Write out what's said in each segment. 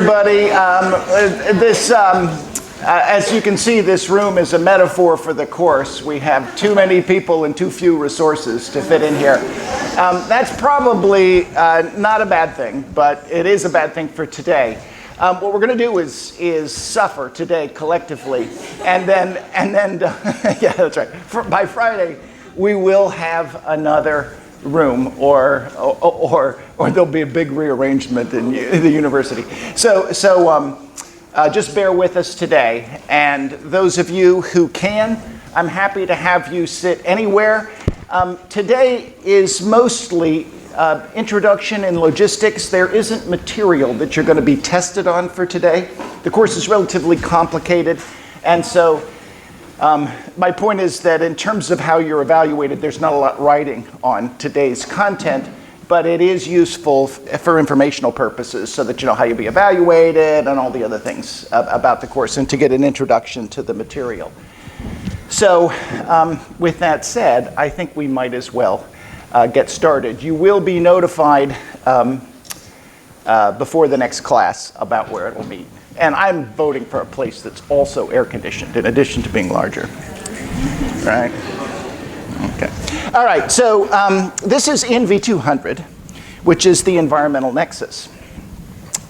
everybody. As you can see, this room is a metaphor for the course. We have too many people and too few resources to fit in here. That's probably not a bad thing, but it is a bad thing for today. What we're going to do is suffer today collectively, and then yeah, that's right. By Friday, we will have another room, or there'll be a big rearrangement in the university. So just bear with us today, and those of you who can, I'm happy to have you sit anywhere. Today is mostly introduction and logistics. There isn't material that you're going to be tested on for today. The course is relatively complicated, and so my point is that in terms of how you're evaluated, there's not a lot writing on today's content, but it is useful for informational purposes so that you know how you'll be evaluated and all the other things about the course, and to get an introduction to the material. So with that said, I think we might as well get started. You will be notified before the next class about where it will meet. And I'm voting for a place that's also air-conditioned, in addition to being larger. Right? Okay. All right, so this is ENV200, which is the environmental nexus.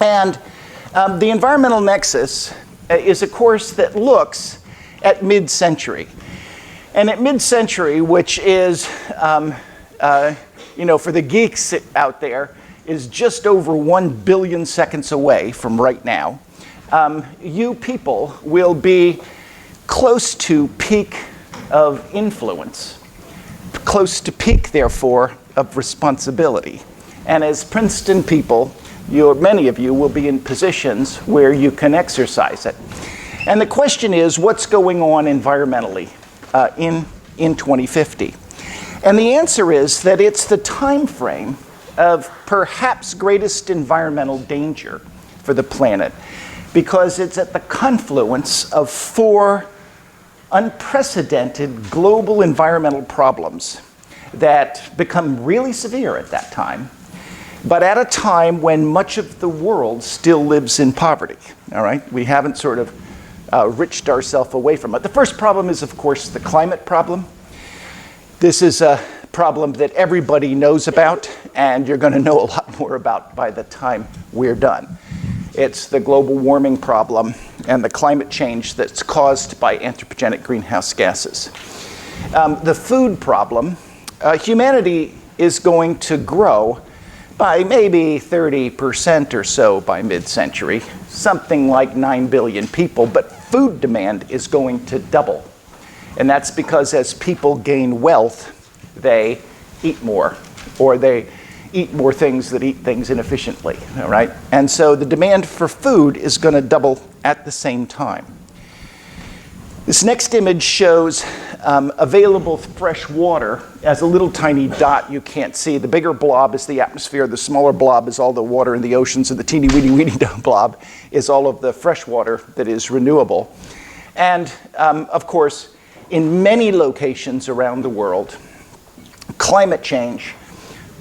And the environmental nexus is a course that looks at mid-century. And at mid-century, which is, for the geeks out there, is just over 1 billion seconds away from right now. You people will be close to peak of influence, close to peak, therefore, of responsibility. And as Princeton people, many of you will be in positions where you can exercise it. And the question is, what's going on environmentally in 2050? And the answer is that it's the time frame of perhaps greatest environmental danger for the planet, because it's at the confluence of 4 unprecedented global environmental problems that become really severe at that time, but at a time when much of the world still lives in poverty. All right? We haven't sort of riched ourselves away from it. The first problem is, of course, the climate problem. This is a problem that everybody knows about, and you're going to know a lot more about by the time we're done. It's the global warming problem and the climate change that's caused by anthropogenic greenhouse gases. The food problem, humanity is going to grow by maybe 30% or so by mid-century, something like 9 billion people, but food demand is going to double. And that's because as people gain wealth, they eat more, or they eat more things that eat things inefficiently, all right? And so the demand for food is going to double at the same time. This next image shows available fresh water as a little tiny dot you can't see. The bigger blob is the atmosphere, the smaller blob is all the water in the oceans, and the teeny weeny blob is all of the fresh water that is renewable. And of course, in many locations around the world, climate change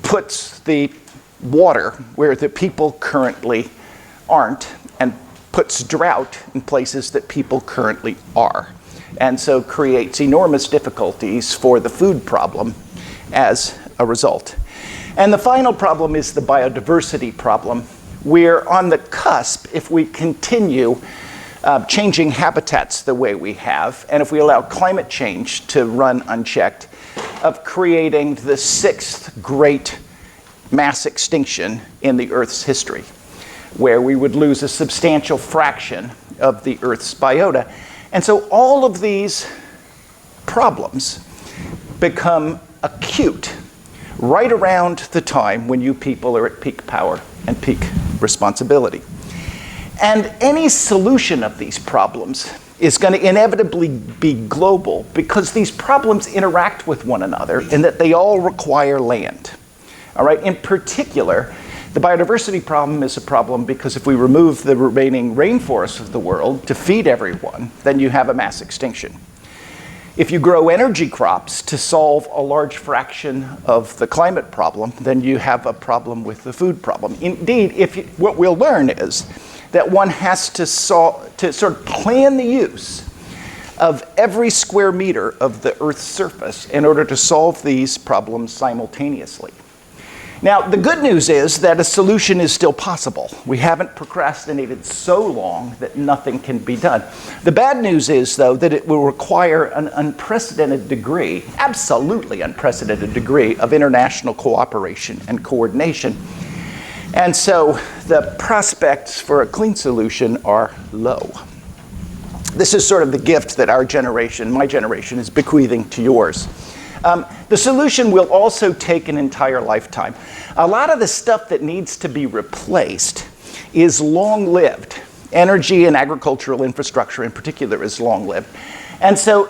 puts the water where the people currently aren't, and puts drought in places that people currently are, and so creates enormous difficulties for the food problem as a result. And the final problem is the biodiversity problem. We're on the cusp, if we continue changing habitats the way we have, and if we allow climate change to run unchecked, of creating the 6th great mass extinction in the Earth's history, where we would lose a substantial fraction of the Earth's biota. And so all of these problems become acute right around the time when you people are at peak power and peak responsibility. And any solution of these problems is going to inevitably be global, because these problems interact with one another in that they all require land. All right? In particular, the biodiversity problem is a problem because if we remove the remaining rainforests of the world to feed everyone, then you have a mass extinction. If you grow energy crops to solve a large fraction of the climate problem, then you have a problem with the food problem. Indeed, what we'll learn is that one has to sort of plan the use of every square meter of the Earth's surface in order to solve these problems simultaneously. Now, the good news is that a solution is still possible. We haven't procrastinated so long that nothing can be done. The bad news is, though, that it will require an unprecedented degree, absolutely unprecedented degree, of international cooperation and coordination. And so the prospects for a clean solution are low. This is sort of the gift that our generation, my generation, is bequeathing to yours. The solution will also take an entire lifetime. A lot of the stuff that needs to be replaced is long-lived. Energy and agricultural infrastructure in particular is long-lived. And so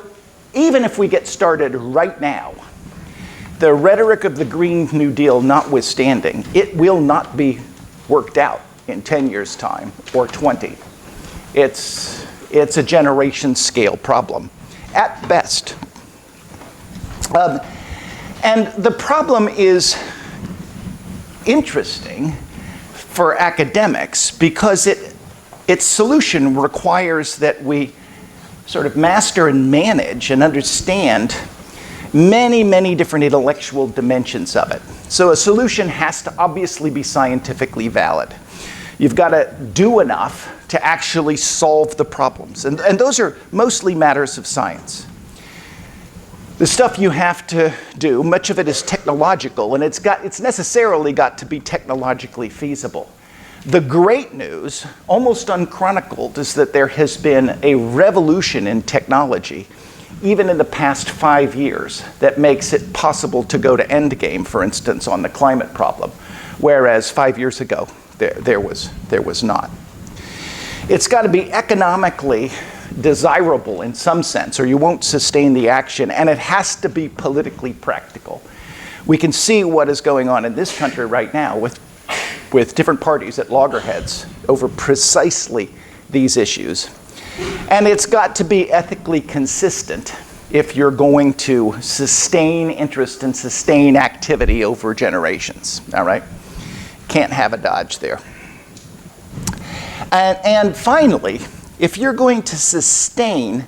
even if we get started right now, the rhetoric of the Green New Deal notwithstanding, it will not be worked out in 10 years' time or 20. It's a generation scale problem at best. And the problem is interesting for academics because its solution requires that we sort of master and manage and understand many, many different intellectual dimensions of it. So a solution has to obviously be scientifically valid. You've got to do enough to actually solve the problems. And those are mostly matters of science. The stuff you have to do, much of it is technological, and it's necessarily got to be technologically feasible. The great news, almost unchronicled, is that there has been a revolution in technology, even in the past 5 years, that makes it possible to go to endgame, for instance, on the climate problem, whereas 5 years ago, there was not. It's got to be economically desirable in some sense, or you won't sustain the action, and it has to be politically practical. We can see what is going on in this country right now with different parties at loggerheads over precisely these issues. And it's got to be ethically consistent if you're going to sustain interest and sustain activity over generations, all right? Can't have a dodge there. And finally, if you're going to sustain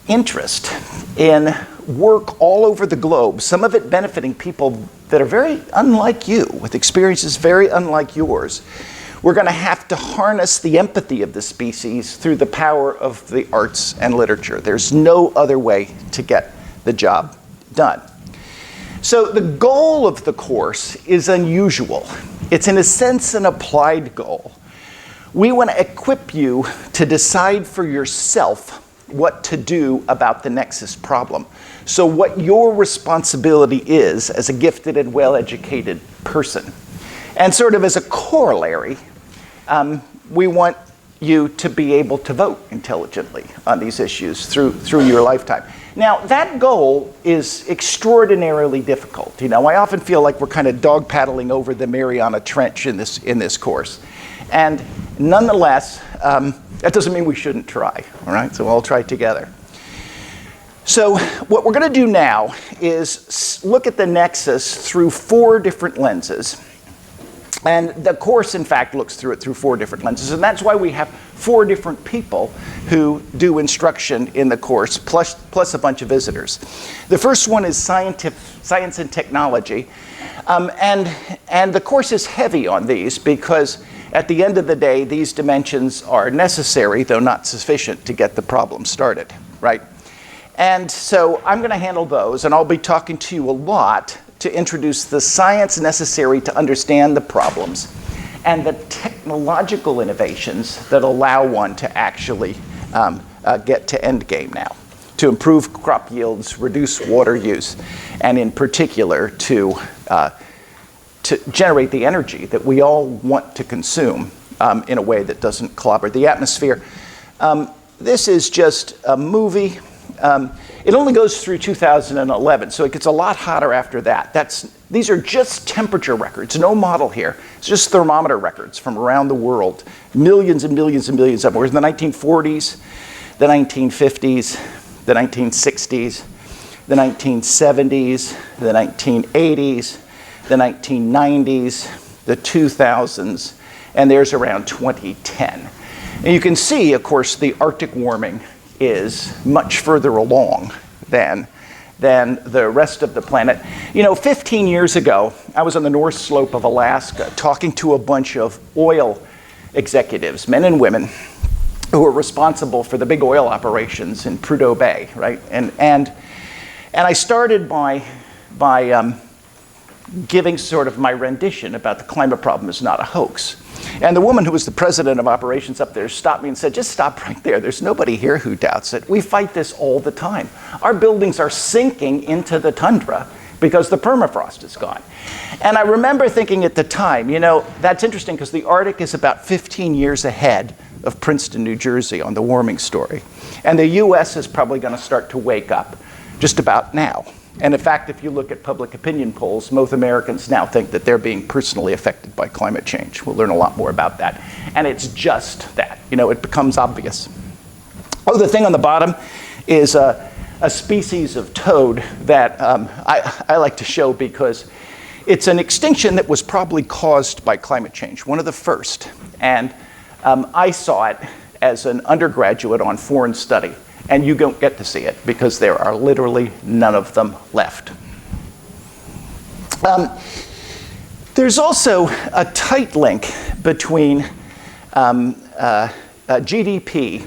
interest in work all over the globe, some of it benefiting people that are very unlike you, with experiences very unlike yours, we're going to have to harness the empathy of the species through the power of the arts and literature. There's no other way to get the job done. So the goal of the course is unusual. It's in a sense an applied goal. We want to equip you to decide for yourself what to do about the nexus problem. So what your responsibility is as a gifted and well-educated person. And sort of as a corollary, we want you to be able to vote intelligently on these issues through your lifetime. Now, that goal is extraordinarily difficult. You know, I often feel like we're kind of dog paddling over the Mariana Trench in this course. And nonetheless, that doesn't mean we shouldn't try, all right? So we'll try together. So what we're going to do now is look at the nexus through 4 different lenses. And the course, in fact, looks through it through 4 different lenses. And that's why we have 4 different people who do instruction in the course, plus a bunch of visitors. The first one is science and technology. And the course is heavy on these because at the end of the day, these dimensions are necessary, though not sufficient, to get the problem started, right? And so I'm going to handle those, and I'll be talking to you a lot to introduce the science necessary to understand the problems and the technological innovations that allow one to actually get to end game now, to improve crop yields, reduce water use, and in particular to generate the energy that we all want to consume in a way that doesn't clobber the atmosphere. This is just a movie. It only goes through 2011, so it gets a lot hotter after that. These are just temperature records, no model here. It's just thermometer records from around the world. Millions and millions and millions of them. Whereas in the 1940s, the 1950s, the 1960s, the 1970s, the 1980s, the 1990s, the 2000s, and there's around 2010. And you can see, of course, the Arctic warming is much further along than the rest of the planet. 15 years ago, I was on the North Slope of Alaska talking to a bunch of oil executives, men and women, who were responsible for the big oil operations in Prudhoe Bay, right? And I started by giving sort of my rendition about the climate problem is not a hoax. And the woman who was the president of operations up there stopped me and said, just stop right there. There's nobody here who doubts it. We fight this all the time. Our buildings are sinking into the tundra because the permafrost is gone. And I remember thinking at the time, that's interesting because the Arctic is about 15 years ahead of Princeton, New Jersey on the warming story. And the US is probably going to start to wake up just about now. And in fact, if you look at public opinion polls, most Americans now think that they're being personally affected by climate change. We'll learn a lot more about that. And it's just that, it becomes obvious. Oh, the thing on the bottom is a species of toad that I like to show because it's an extinction that was probably caused by climate change, one of the first. And I saw it as an undergraduate on foreign study. And you don't get to see it because there are literally none of them left. There's also a tight link between GDP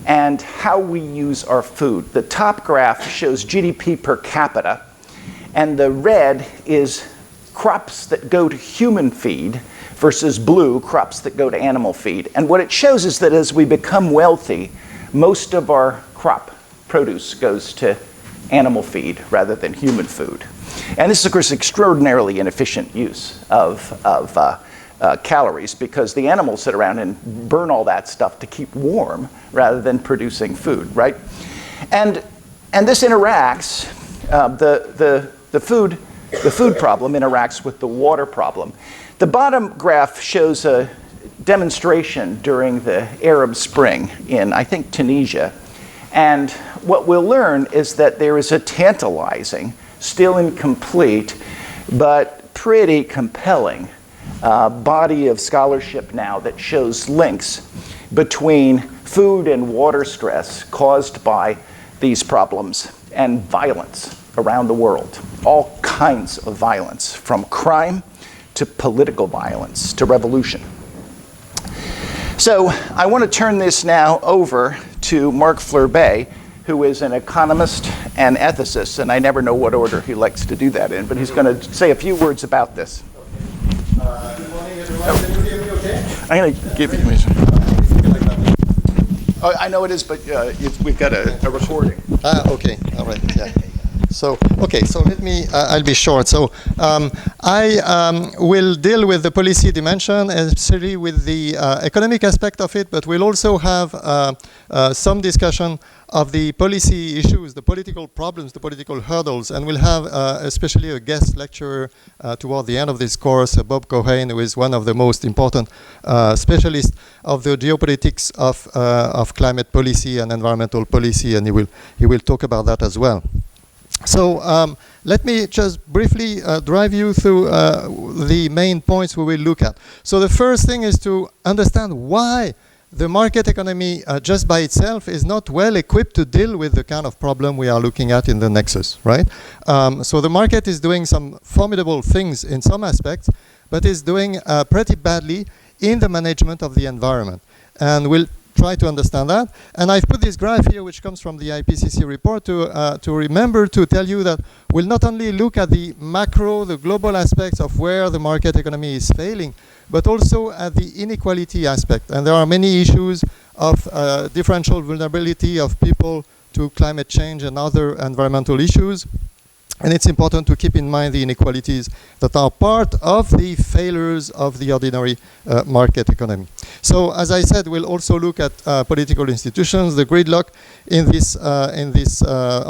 and how we use our food. The top graph shows GDP per capita, and the red is crops that go to human feed versus blue, crops that go to animal feed. And what it shows is that as we become wealthy, most of our crop produce goes to animal feed rather than human food. And this is, of course, extraordinarily inefficient use of calories because the animals sit around and burn all that stuff to keep warm rather than producing food, right? And this interacts, the food problem interacts with the water problem. The bottom graph shows a demonstration during the Arab Spring in, I think, Tunisia. And what we'll learn is that there is a tantalizing, still incomplete, but pretty compelling body of scholarship now that shows links between food and water stress caused by these problems and violence around the world. All kinds of violence, from crime to political violence to revolution. So I want to turn this now over to Mark Flerbet, who is an economist and ethicist, and I never know what order he likes to do that in, but he's going to say a few words about this. Good morning, everyone. Can you hear me okay? I'm going to give you... Oh, I know it is, but we've got a recording. Okay. All right. Yeah. So let me, I'll be short. So I will deal with the policy dimension, especially with the economic aspect of it, but we'll also have some discussion of the policy issues, the political problems, the political hurdles, and we'll have especially a guest lecturer toward the end of this course, Bob Cohen, who is one of the most important specialists of the geopolitics of climate policy and environmental policy, and he will talk about that as well. So let me just briefly drive you through the main points we will look at. So the first thing is to understand why the market economy just by itself is not well equipped to deal with the kind of problem we are looking at in the nexus, right? So the market is doing some formidable things in some aspects, but is doing pretty badly in the management of the environment. And we'll try to understand that. And I've put this graph here, which comes from the IPCC report, to remember to tell you that we'll not only look at the macro, the global aspects of where the market economy is failing, but also at the inequality aspect. And there are many issues of differential vulnerability of people to climate change and other environmental issues. And it's important to keep in mind the inequalities that are part of the failures of the ordinary market economy. So, as I said, we'll also look at political institutions, the gridlock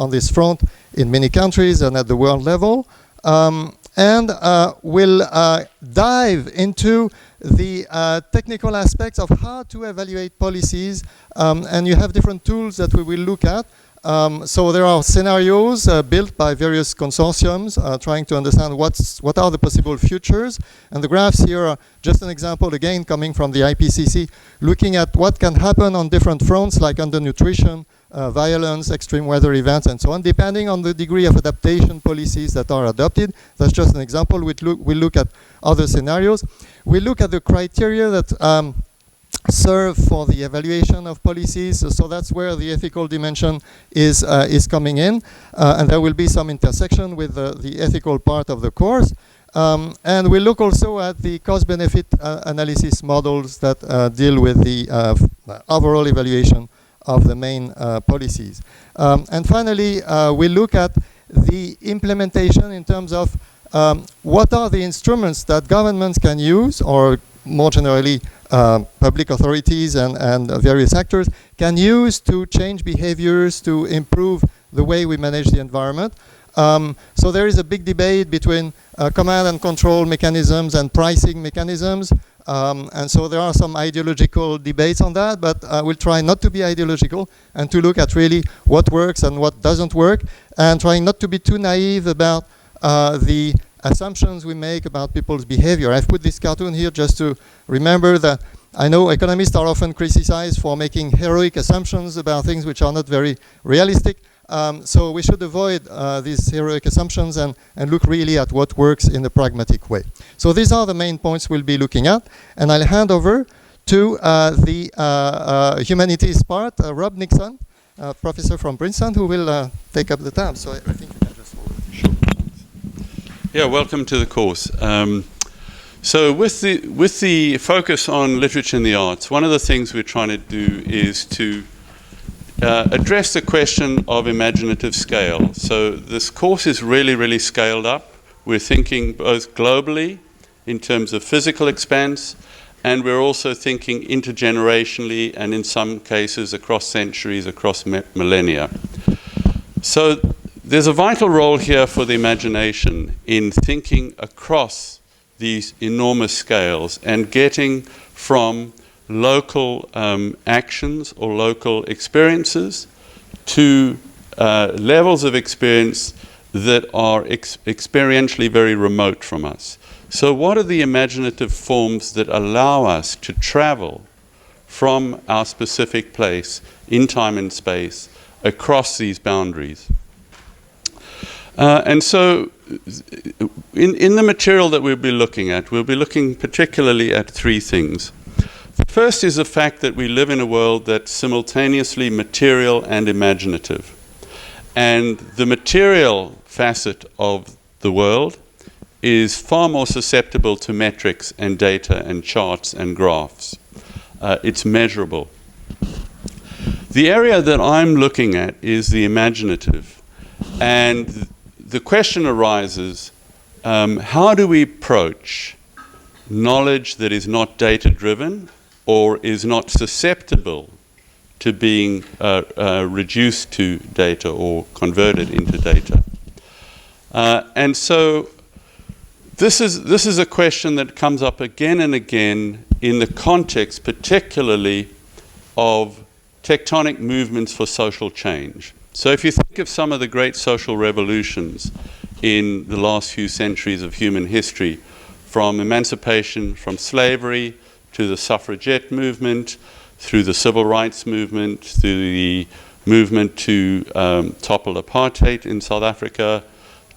on this front in many countries and at the world level. And we'll dive into the technical aspects of how to evaluate policies. And you have different tools that we will look at. So there are scenarios built by various consortiums trying to understand what are the possible futures. And the graphs here are just an example, again, coming from the IPCC, looking at what can happen on different fronts, like undernutrition, violence, extreme weather events, and so on, depending on the degree of adaptation policies that are adopted. That's just an example. We look at other scenarios. We look at the criteria that serve for the evaluation of policies, so that's where the ethical dimension is coming in, and there will be some intersection with the ethical part of the course. And we look also at the cost-benefit analysis models that deal with the overall evaluation of the main policies. And finally, we look at the implementation in terms of what are the instruments that governments can use, or more generally, public authorities and various actors can use to change behaviors, to improve the way we manage the environment. So there is a big debate between command and control mechanisms and pricing mechanisms. And so there are some ideological debates on that, but we'll try not to be ideological and to look at really what works and what doesn't work, and trying not to be too naive about the assumptions we make about people's behavior. I've put this cartoon here just to remember that I know economists are often criticized for making heroic assumptions about things which are not very realistic. So we should avoid these heroic assumptions and look really at what works in a pragmatic way. So these are the main points we'll be looking at. And I'll hand over to the humanities part, Rob Nixon, professor from Princeton, who will take up the tab. So I think you can just hold it. Sure. Yeah, welcome to the course. So with the focus on literature and the arts, one of the things we're trying to do is to address the question of imaginative scale. So this course is really scaled up. We're thinking both globally in terms of physical expanse, and we're also thinking intergenerationally, and in some cases across centuries, across millennia. So there's a vital role here for the imagination in thinking across these enormous scales and getting from local actions or local experiences to levels of experience that are experientially very remote from us. So what are the imaginative forms that allow us to travel from our specific place in time and space across these boundaries? And so in the material that we'll be looking particularly at three things. The first is the fact that we live in a world that's simultaneously material and imaginative. And the material facet of the world is far more susceptible to metrics and data and charts and graphs. It's measurable. The area that I'm looking at is the imaginative. And the question arises, how do we approach knowledge that is not data-driven or is not susceptible to being reduced to data or converted into data? And so this is a question that comes up again and again in the context particularly of tectonic movements for social change. So if you think of some of the great social revolutions in the last few centuries of human history, from emancipation from slavery to the suffragette movement, through the civil rights movement, through the movement to topple apartheid in South Africa,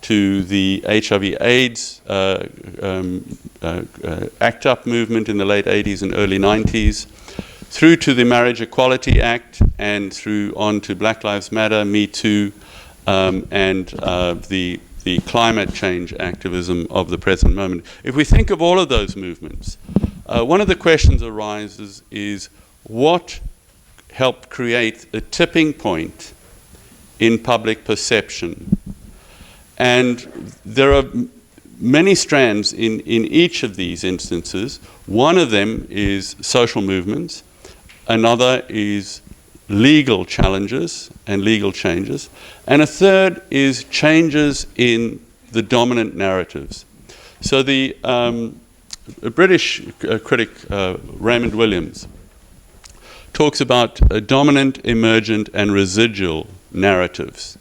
to the HIV/AIDS ACT UP movement in the late 80s and early 90s, through to the Marriage Equality Act, and through on to Black Lives Matter, Me Too, and the climate change activism of the present moment. If we think of all of those movements, one of the questions arises is what helped create a tipping point in public perception? And there are many strands in each of these instances. One of them is social movements. Another is legal challenges and legal changes. And a third is changes in the dominant narratives. So the British critic Raymond Williams talks about dominant, emergent, and residual narratives.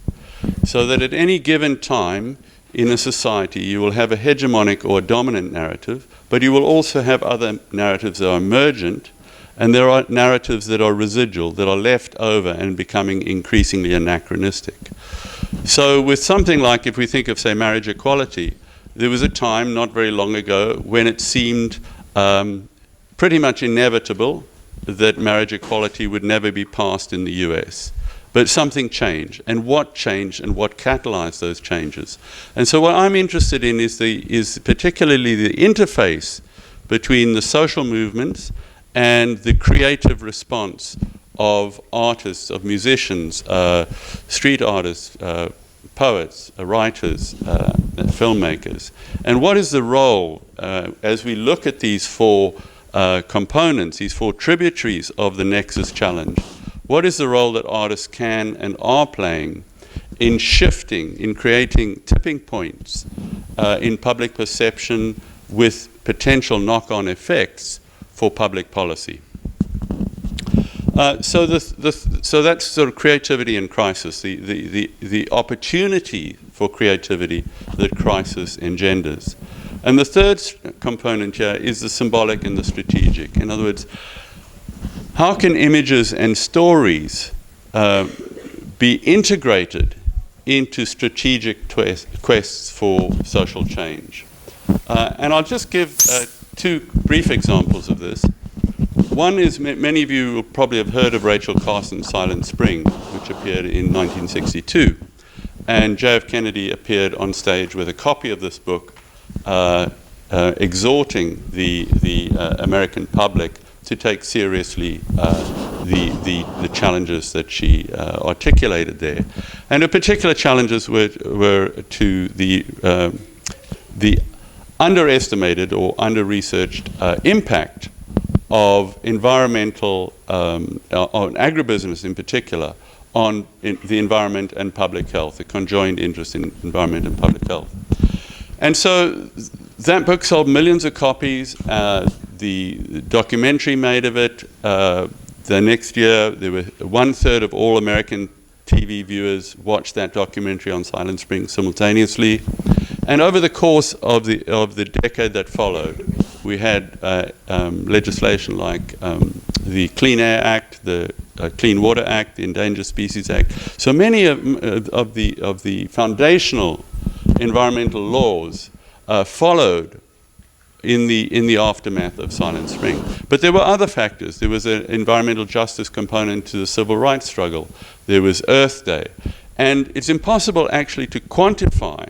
So that at any given time in a society, you will have a hegemonic or dominant narrative, but you will also have other narratives that are emergent, and there are narratives that are residual, that are left over and becoming increasingly anachronistic. So with something like, if we think of, say, marriage equality, there was a time not very long ago when it seemed pretty much inevitable that marriage equality would never be passed in the US. But something changed, and what changed and what catalyzed those changes. And so what I'm interested in is particularly the interface between the social movements and the creative response of artists, of musicians, street artists, poets, writers, filmmakers. And what is the role, as we look at these four components, these four tributaries of the Nexus Challenge, what is the role that artists can and are playing in shifting, in creating tipping points in public perception with potential knock-on effects for public policy? So that's sort of creativity in crisis, the opportunity for creativity that crisis engenders. And the third component here is the symbolic and the strategic. In other words, how can images and stories be integrated into strategic quests for social change? And I'll just give two brief examples of this. One is, many of you will probably have heard of Rachel Carson's Silent Spring, which appeared in 1962. And J.F. Kennedy appeared on stage with a copy of this book, exhorting the American public to take seriously the challenges that she articulated there. And the particular challenges were to the underestimated or under-researched impact of environmental, on agribusiness in particular, on the environment and public health, a conjoined interest in environment and public health. And so that book sold millions of copies. The documentary made of it. The next year, there were 1/3 of all American TV viewers watched that documentary on Silent Spring simultaneously. And over the course of the decade that followed, we had legislation like the Clean Air Act, the Clean Water Act, the Endangered Species Act. So many of the foundational environmental laws followed in the aftermath of Silent Spring. But there were other factors. There was an environmental justice component to the civil rights struggle. There was Earth Day. And it's impossible actually to quantify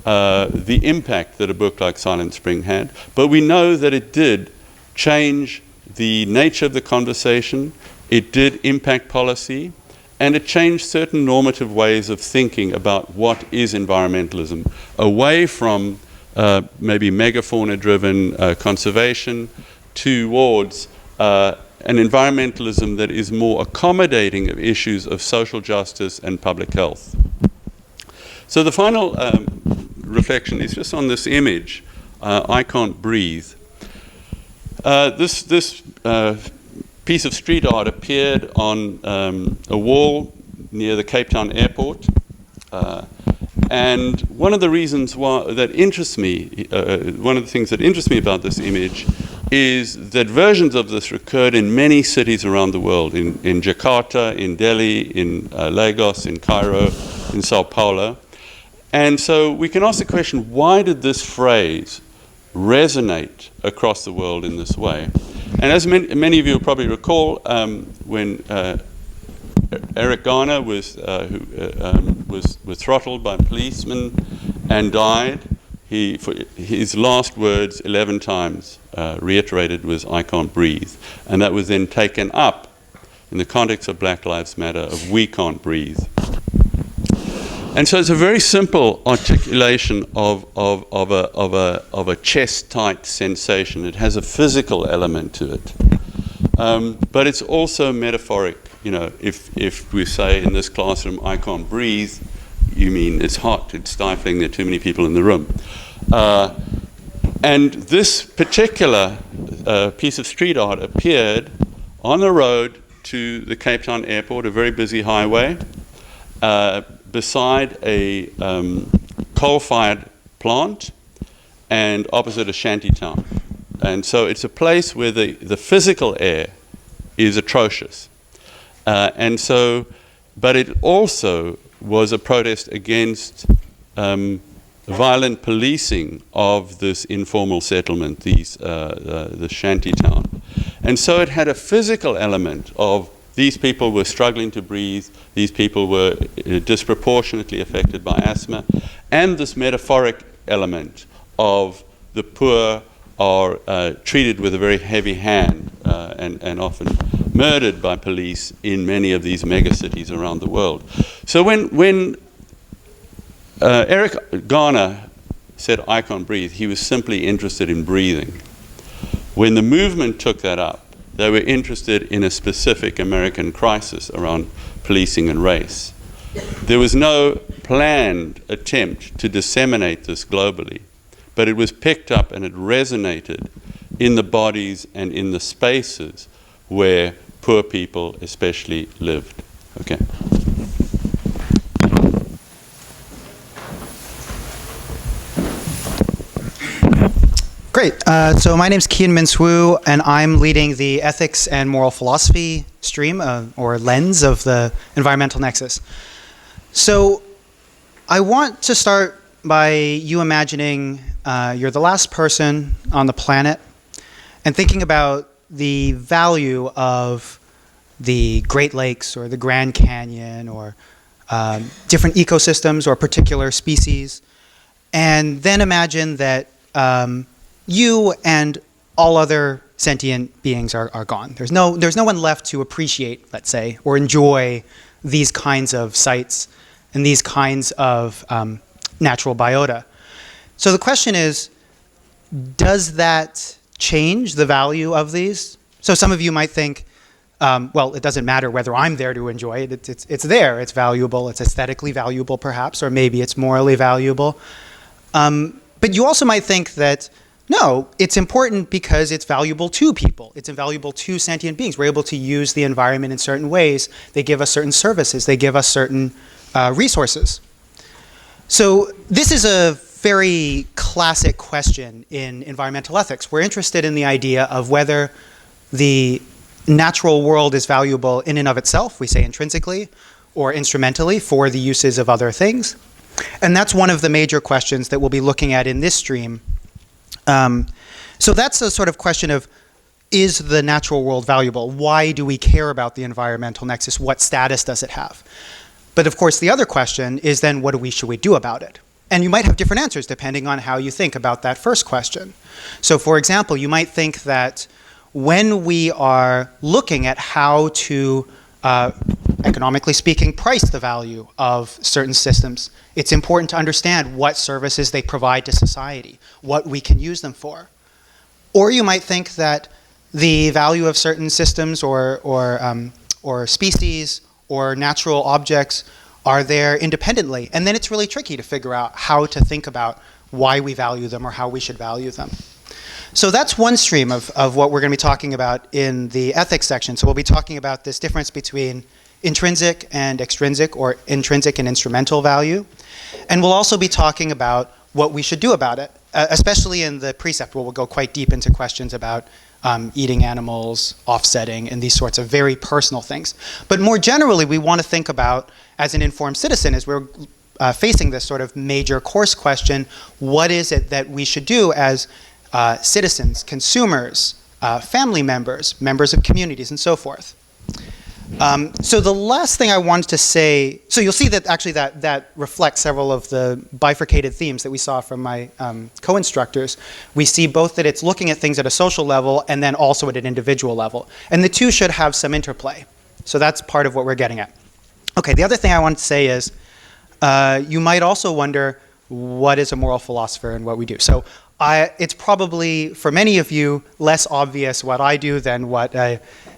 the impact that a book like Silent Spring had, but we know that it did change the nature of the conversation, it did impact policy, and it changed certain normative ways of thinking about what is environmentalism, away from maybe megafauna-driven conservation towards an environmentalism that is more accommodating of issues of social justice and public health. So the final reflection is just on this image, I Can't Breathe. This piece of street art appeared on a wall near the Cape Town airport. And one of the reasons that interests me, one of the things that interests me about this image is that versions of this occurred in many cities around the world, in Jakarta, in Delhi, in Lagos, in Cairo, in Sao Paulo. And so we can ask the question, why did this phrase resonate across the world in this way? And as many of you will probably recall, when Eric Garner was throttled by policemen and died, his last words 11 times reiterated was, "I can't breathe." And that was then taken up in the context of Black Lives Matter of "We can't breathe." And so it's a very simple articulation of a chest-tight sensation. It has a physical element to it. But it's also metaphoric. You know, if we say in this classroom, "I can't breathe," you mean it's hot, it's stifling, there are too many people in the room. And this particular piece of street art appeared on the road to the Cape Town airport, a very busy highway. beside a coal-fired plant and opposite a shanty town. And so it's a place where the physical air is atrocious. But it also was a protest against violent policing of this informal settlement, the shanty town. And so it had a physical element of these people were struggling to breathe, these people were disproportionately affected by asthma, and this metaphoric element of the poor are treated with a very heavy hand and often murdered by police in many of these megacities around the world. So when Eric Garner said, "I can't breathe," he was simply interested in breathing. When the movement took that up, they were interested in a specific American crisis around policing and race. There was no planned attempt to disseminate this globally, but it was picked up and it resonated in the bodies and in the spaces where poor people especially lived. Okay. Great. So my name's Kian Min-Soo, and I'm leading the ethics and moral philosophy stream, or lens, of the environmental nexus. So I want to start by you imagining you're the last person on the planet and thinking about the value of the Great Lakes or the Grand Canyon or different ecosystems or particular species, and then imagine that you and all other sentient beings are gone. There's no one left to appreciate, let's say, or enjoy these kinds of sites and these kinds of natural biota. So the question is, does that change the value of these? So some of you might think, well, it doesn't matter whether I'm there to enjoy it. It's there. It's valuable. It's aesthetically valuable, perhaps, or maybe it's morally valuable. But you also might think that, no, it's important because it's valuable to people. It's invaluable to sentient beings. We're able to use the environment in certain ways. They give us certain services. They give us certain resources. So this is a very classic question in environmental ethics. We're interested in the idea of whether the natural world is valuable in and of itself, we say intrinsically, or instrumentally for the uses of other things. And that's one of the major questions that we'll be looking at in this stream. So that's a sort of question of, is the natural world valuable? Why do we care about the environmental nexus? What status does it have? But of course, the other question is then, what should we do about it? And you might have different answers depending on how you think about that first question. So for example, you might think that when we are looking at how to, economically speaking, price the value of certain systems, it's important to understand what services they provide to society, what we can use them for. Or you might think that the value of certain systems or species or natural objects are there independently. And then it's really tricky to figure out how to think about why we value them or how we should value them. So that's one stream of what we're going to be talking about in the ethics section. So we'll be talking about this difference between intrinsic and extrinsic, or intrinsic and instrumental value. And we'll also be talking about what we should do about it, especially in the precept where we'll go quite deep into questions about eating animals, offsetting, and these sorts of very personal things. But more generally, we want to think about, as an informed citizen, as we're facing this sort of major course question, what is it that we should do as citizens, consumers, family members, members of communities, and so forth. So the last thing I wanted to say, so you'll see that actually that reflects several of the bifurcated themes that we saw from my co-instructors. We see both that it's looking at things at a social level and then also at an individual level. And the two should have some interplay. So that's part of what we're getting at. Okay, the other thing I wanted to say is, you might also wonder, what is a moral philosopher and what we do? So it's probably, for many of you, less obvious what I do than what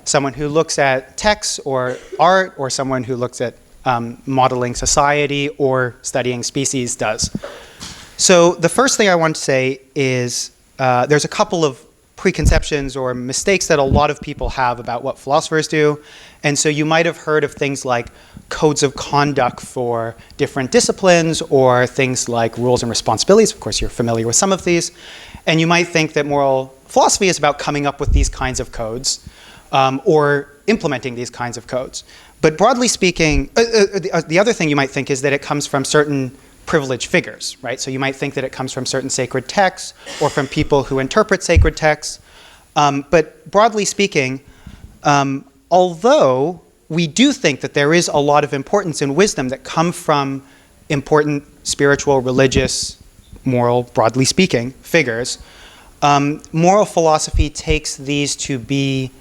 someone who looks at texts or art, or someone who looks at modeling society or studying species does. So the first thing I want to say is there's a couple of preconceptions or mistakes that a lot of people have about what philosophers do. And so you might have heard of things like codes of conduct for different disciplines or things like rules and responsibilities. Of course, you're familiar with some of these. And you might think that moral philosophy is about coming up with these kinds of codes or implementing these kinds of codes. But broadly speaking, the other thing you might think is that it comes from certain privileged figures, right? So you might think that it comes from certain sacred texts or from people who interpret sacred texts. But broadly speaking, although we do think that there is a lot of importance and wisdom that come from important spiritual, religious, moral, broadly speaking, figures, moral philosophy takes these to be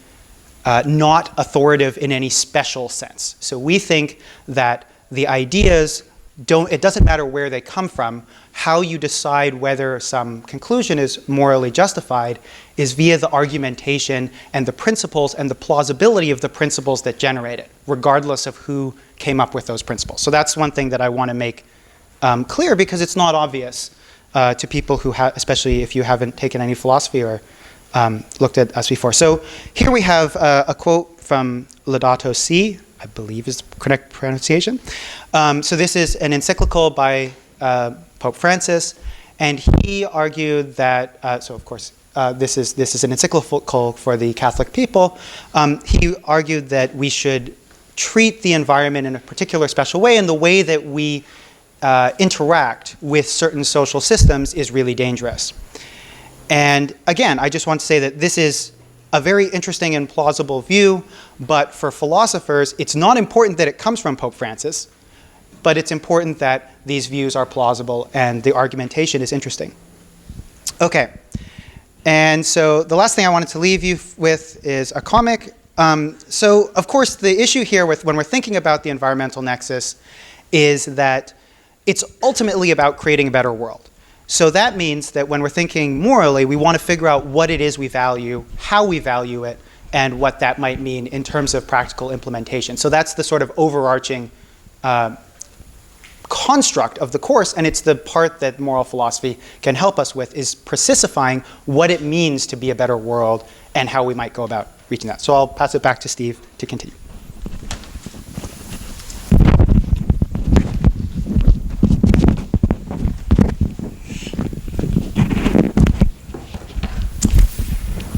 not authoritative in any special sense. So we think that the ideas it doesn't matter where they come from. How you decide whether some conclusion is morally justified is via the argumentation and the principles and the plausibility of the principles that generate it, regardless of who came up with those principles. So that's one thing that I want to make clear, because it's not obvious to people who especially if you haven't taken any philosophy or looked at us before. So here we have a quote from Laudato Si, I believe is the correct pronunciation. So this is an encyclical by Pope Francis, and he argued that, so of course, this is an encyclical for the Catholic people. He argued that we should treat the environment in a particular special way, and the way that we interact with certain social systems is really dangerous. And again, I just want to say that this is a very interesting and plausible view, but for philosophers, it's not important that it comes from Pope Francis, but it's important that these views are plausible and the argumentation is interesting. Okay, and so the last thing I wanted to leave you with is a comic. So of course, the issue here when we're thinking about the environmental nexus is that it's ultimately about creating a better world. So that means that when we're thinking morally, we want to figure out what it is we value, how we value it, and what that might mean in terms of practical implementation. So that's the sort of overarching construct of the course, and it's the part that moral philosophy can help us with, is precisifying what it means to be a better world and how we might go about reaching that. So I'll pass it back to Steve to continue.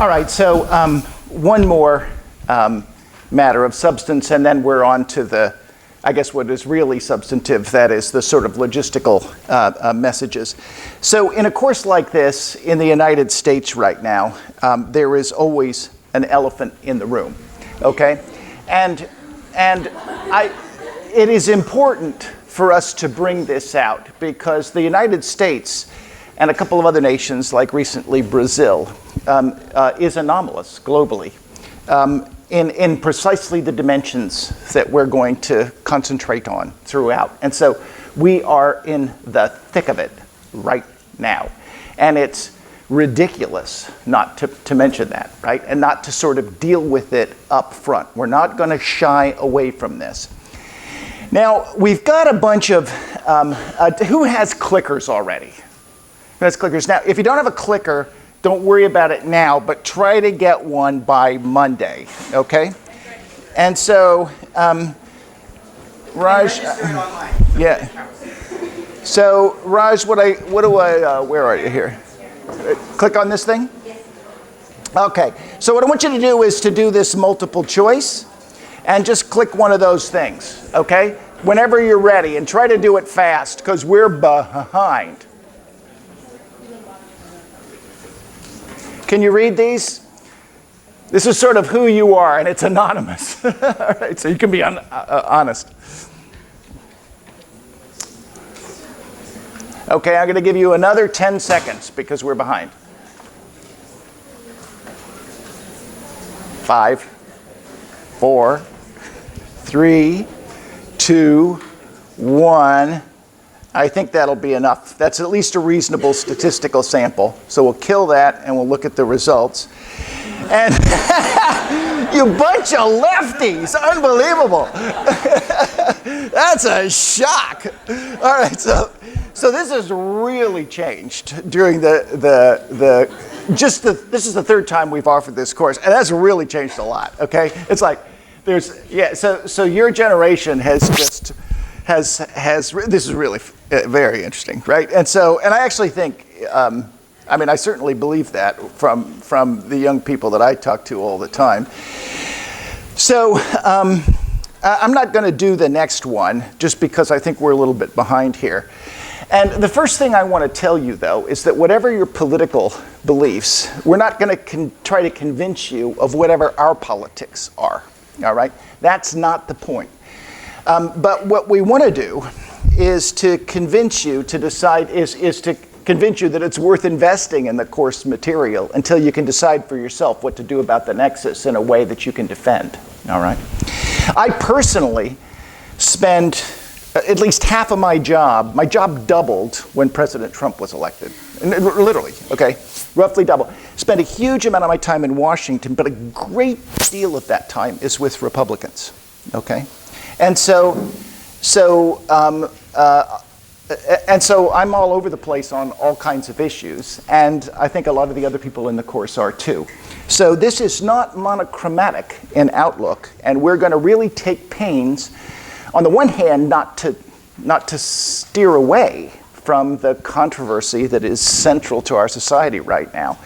All right, so one more matter of substance, and then we're on to I guess what is really substantive, that is the sort of logistical messages. So in a course like this in the United States right now, there is always an elephant in the room, okay? And it is important for us to bring this out, because the United States and a couple of other nations, like recently Brazil, is anomalous globally in precisely the dimensions that we're going to concentrate on throughout. And so we are in the thick of it right now. And it's ridiculous not to mention that, right? And not to sort of deal with it up front. We're not going to shy away from this. Now, we've got a bunch of, who has clickers already? Who has clickers? Now, if you don't have a clicker, don't worry about it now, but try to get one by Monday, okay? And so, Raj, yeah. So, Raj, where are you here? Click on this thing? Okay, so what I want you to do is to do this multiple choice, and just click one of those things, okay? Whenever you're ready, and try to do it fast, because we're behind. Can you read these? This is sort of who you are, and it's anonymous. All right, so you can be honest. Okay, I'm going to give you another 10 seconds because we're behind. 5, 4, 3, 2, 1. I think that'll be enough. That's at least a reasonable statistical sample. So we'll kill that and we'll look at the results. And you bunch of lefties, unbelievable. That's a shock. All right, so this has really changed during the this is the third time we've offered this course, and that's really changed a lot. Okay, it's like so your generation has this is really very interesting, right? And I actually think. I certainly believe that from the young people that I talk to all the time. So I'm not going to do the next one just because I think we're a little bit behind here. And the first thing I want to tell you, though, is that whatever your political beliefs, we're not going to try to convince you of whatever our politics are. All right? That's not the point. But what we want to do is to convince you to decide is to convince you that it's worth investing in the course material until you can decide for yourself what to do about the nexus in a way that you can defend. All right? I personally spend at least half of my job doubled when President Trump was elected. Literally, okay? Roughly double. Spent a huge amount of my time in Washington, but a great deal of that time is with Republicans, okay? And so I'm all over the place on all kinds of issues, and I think a lot of the other people in the course are too. So this is not monochromatic in outlook, and we're going to really take pains, on the one hand, not to steer away from the controversy that is central to our society right now,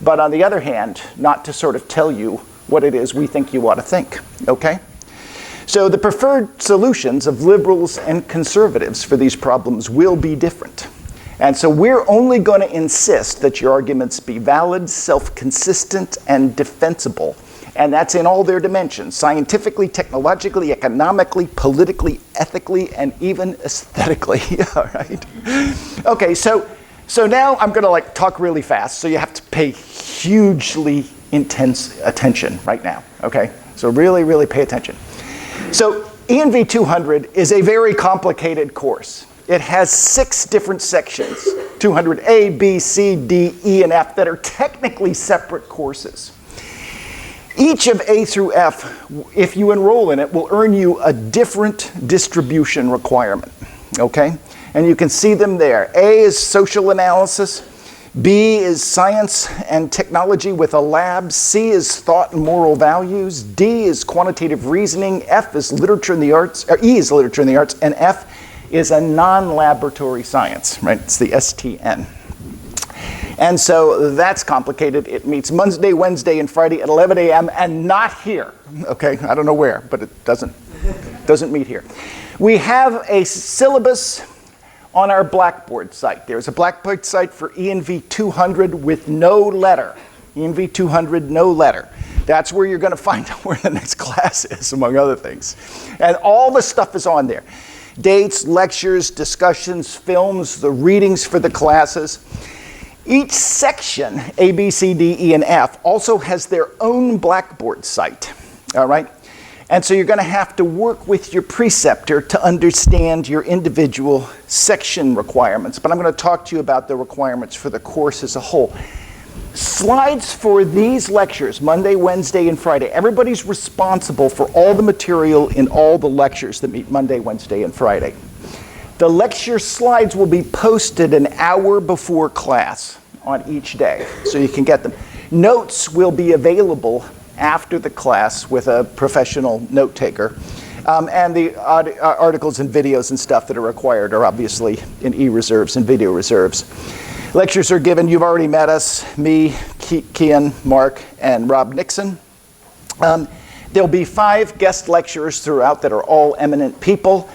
but on the other hand, not to sort of tell you what it is we think you ought to think, okay? So the preferred solutions of liberals and conservatives for these problems will be different. And so we're only going to insist that your arguments be valid, self-consistent, and defensible. And that's in all their dimensions: scientifically, technologically, economically, politically, ethically, and even aesthetically. All right? Okay, so now I'm going to talk really fast, so you have to pay hugely intense attention right now. Okay? So really, really pay attention. So ENV200 is a very complicated course. It has 6 different sections, 200A, B, C, D, E, and F, that are technically separate courses. Each of A through F, if you enroll in it, will earn you a different distribution requirement, okay? And you can see them there. A is social analysis. B is science and technology with a lab. C is thought and moral values. D is quantitative reasoning. F is literature in the arts. Or E is literature in the arts. And F is a non-laboratory science, right? It's the STN. And so that's complicated. It meets Monday, Wednesday, and Friday at 11 a.m. and not here. Okay, I don't know where, but it doesn't meet here. We have a syllabus on our Blackboard site. There's a Blackboard site for ENV200 with no letter. ENV200, no letter. That's where you're going to find out where the next class is, among other things. And all the stuff is on there. Dates, lectures, discussions, films, the readings for the classes. Each section, A, B, C, D, E, and F, also has their own Blackboard site. All right? And so you're going to have to work with your preceptor to understand your individual section requirements. But I'm going to talk to you about the requirements for the course as a whole. Slides for these lectures, Monday, Wednesday, and Friday. Everybody's responsible for all the material in all the lectures that meet Monday, Wednesday, and Friday. The lecture slides will be posted an hour before class on each day, so you can get them. Notes will be available after the class with a professional note taker. And the articles and videos and stuff that are required are obviously in e-reserves and video reserves. Lectures are given, you've already met us, me, Kian, Mark, and Rob Nixon. There'll be 5 guest lecturers throughout that are all eminent people.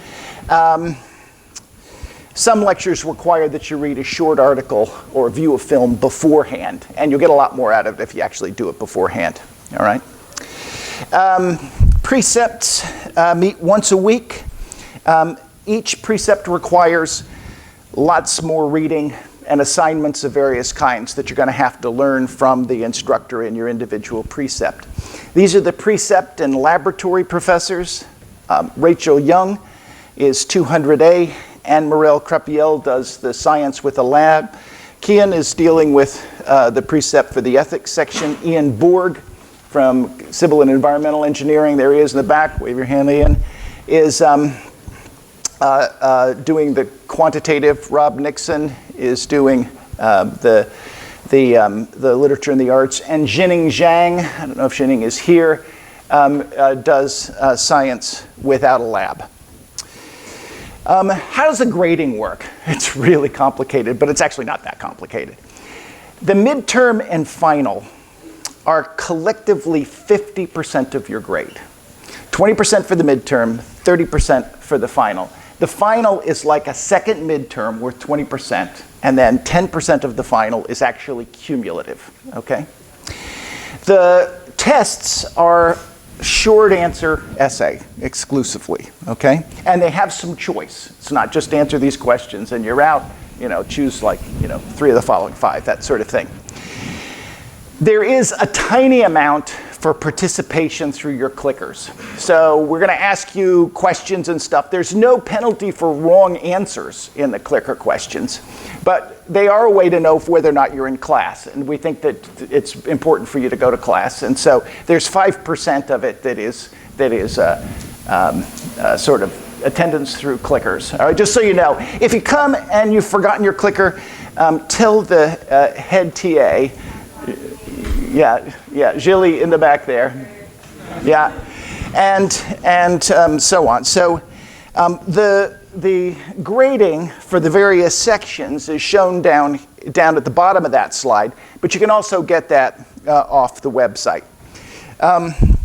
Some lectures require that you read a short article or view a film beforehand, and you'll get a lot more out of it if you actually do it beforehand. All right. Precepts meet once a week. Each precept requires lots more reading and assignments of various kinds that you're going to have to learn from the instructor in your individual precept. These are the precept and laboratory professors. Rachel Young is 200A. Anne Morel Crepiel does the science with a lab. Kian is dealing with the precept for the ethics section. Ian Borg from Civil and Environmental Engineering, there he is in the back, wave your hand, Ian, is doing the quantitative. Rob Nixon is doing the the literature and the arts, and Jining Zhang, I don't know if Jining is here, does science without a lab. How does the grading work? It's really complicated, but it's actually not that complicated. The midterm and final are collectively 50% of your grade. 20% for the midterm, 30% for the final. The final is like a second midterm worth 20%, and then 10% of the final is actually cumulative, okay? The tests are short answer essay exclusively, okay? And they have some choice. It's not just answer these questions and you're out, choose like, 3 of the following 5, that sort of thing. There is a tiny amount for participation through your clickers. So we're going to ask you questions and stuff. There's no penalty for wrong answers in the clicker questions, but they are a way to know whether or not you're in class. And we think that it's important for you to go to class. And so there's 5% of it that is sort of attendance through clickers. All right, just so you know, if you come and you've forgotten your clicker, tell the head TA. Yeah, Gilly in the back there. Yeah, and so on. So the grading for the various sections is shown down at the bottom of that slide, but you can also get that off the website.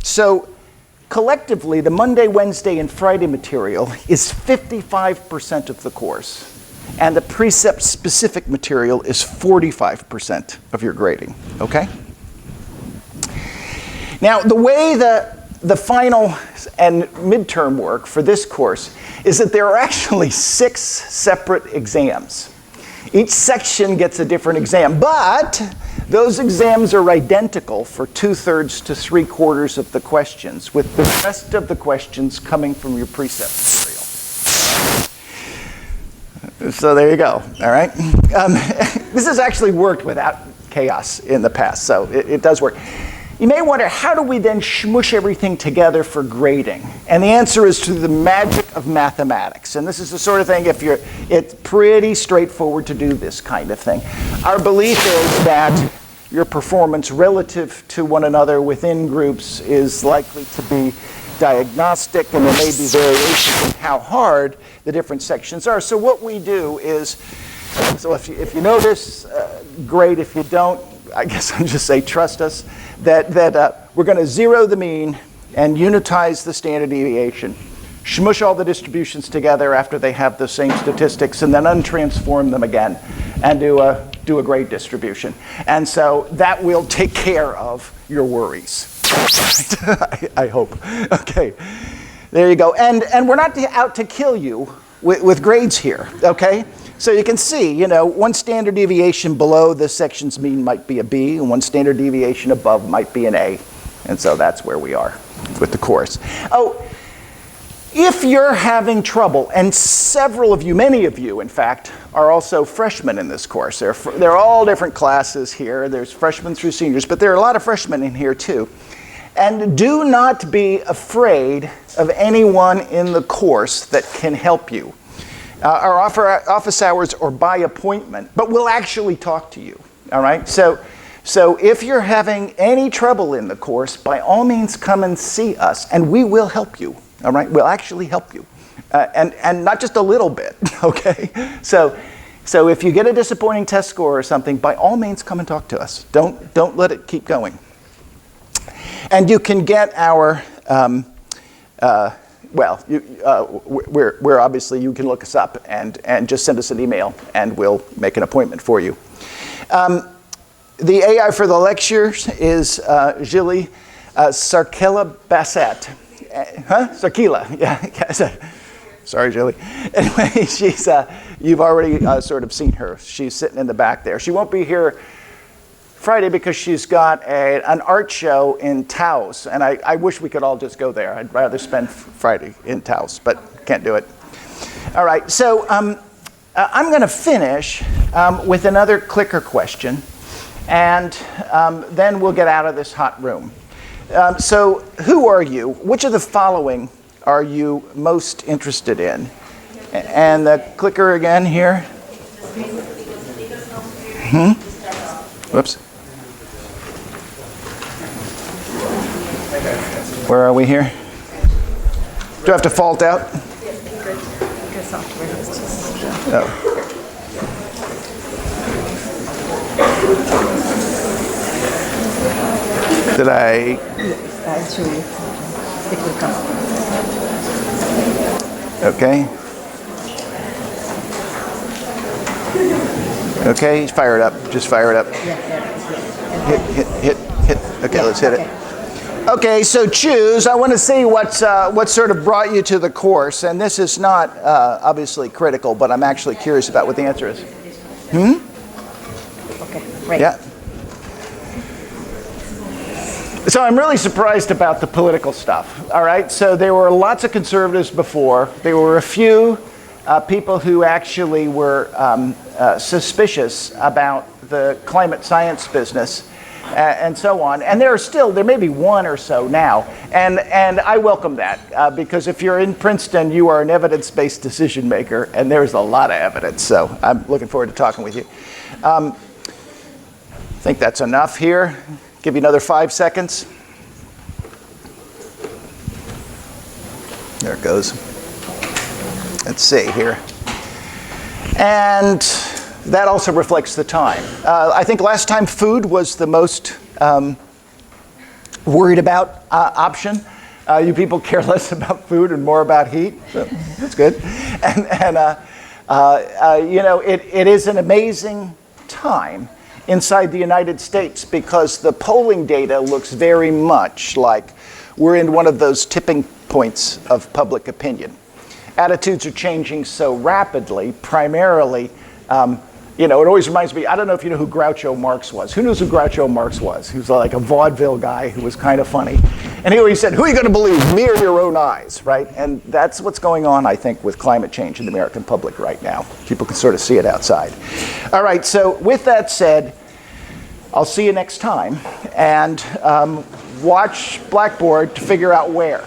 So collectively, the Monday, Wednesday, and Friday material is 55% of the course, and the precept-specific material is 45% of your grading, okay? Now, the way the final and midterm work for this course is that there are actually 6 separate exams. Each section gets a different exam, but those exams are identical for 2/3 to 3/4 of the questions, with the rest of the questions coming from your precept material. So there you go, all right? This has actually worked without chaos in the past, so it does work. You may wonder, how do we then smush everything together for grading? And the answer is through the magic of mathematics. And this is the sort of thing, it's pretty straightforward to do this kind of thing. Our belief is that your performance relative to one another within groups is likely to be diagnostic, and there may be variation in how hard the different sections are. So what we do is, so if you know this, great. If you don't, I guess I'll just say trust us, that we're going to zero the mean and unitize the standard deviation, smush all the distributions together after they have the same statistics, and then untransform them again and do a grade distribution. And so that will take care of your worries. I hope. Okay, there you go. And we're not out to kill you with grades here, okay? So you can see, one standard deviation below this section's mean might be a B, and one standard deviation above might be an A. And so that's where we are with the course. Oh, if you're having trouble, and several of you, many of you, in fact, are also freshmen in this course. They're all different classes here. There's freshmen through seniors, but there are a lot of freshmen in here too. And do not be afraid of anyone in the course that can help you. Our office hours are by appointment, but we'll actually talk to you, all right? So if you're having any trouble in the course, by all means come and see us, and we will help you, all right? We'll actually help you, and not just a little bit, okay? So if you get a disappointing test score or something, by all means come and talk to us. Don't let it keep going. And you can get our... we're obviously, you can look us up and just send us an email and we'll make an appointment for you. The AI for the lectures is Gilly Sarkela Bassett. Sarkela, yeah. Sorry, Gilly. Anyway, she's, you've already sort of seen her. She's sitting in the back there. She won't be here Friday because she's got an art show in Taos, and I wish we could all just go there. I'd rather spend Friday in Taos, but can't do it. All right, so I'm going to finish with another clicker question, and then we'll get out of this hot room. So who are you? Which of the following are you most interested in? And the clicker again here. Whoops. Where are we here? Do I have to fault out? Oh. Did I? I'll show you. It will come. Okay. Okay, fire it up. Just fire it up. Hit. Okay, let's hit it. Okay, so choose. I want to see what sort of brought you to the course, and this is not obviously critical, but I'm actually curious about what the answer is. Okay, right. Yeah. So I'm really surprised about the political stuff. All right, so there were lots of conservatives before. There were a few people who actually were suspicious about the climate science business. And so on. And there may be one or so now. And I welcome that because if you're in Princeton, you are an evidence-based decision maker, and there's a lot of evidence. So I'm looking forward to talking with you. I think that's enough here. Give you another 5 seconds. There it goes. Let's see here. And that also reflects the time. I think last time food was the most worried about option. You people care less about food and more about heat. So that's good. It is an amazing time inside the United States because the polling data looks very much like we're in one of those tipping points of public opinion. Attitudes are changing so rapidly, primarily. It always reminds me, I don't know if you know who Groucho Marx was. Who knows who Groucho Marx was? He was like a vaudeville guy who was kind of funny. And he always said, who are you going to believe, me or your own eyes, right? And that's what's going on, I think, with climate change in the American public right now. People can sort of see it outside. All right, so with that said, I'll see you next time. And watch Blackboard to figure out where.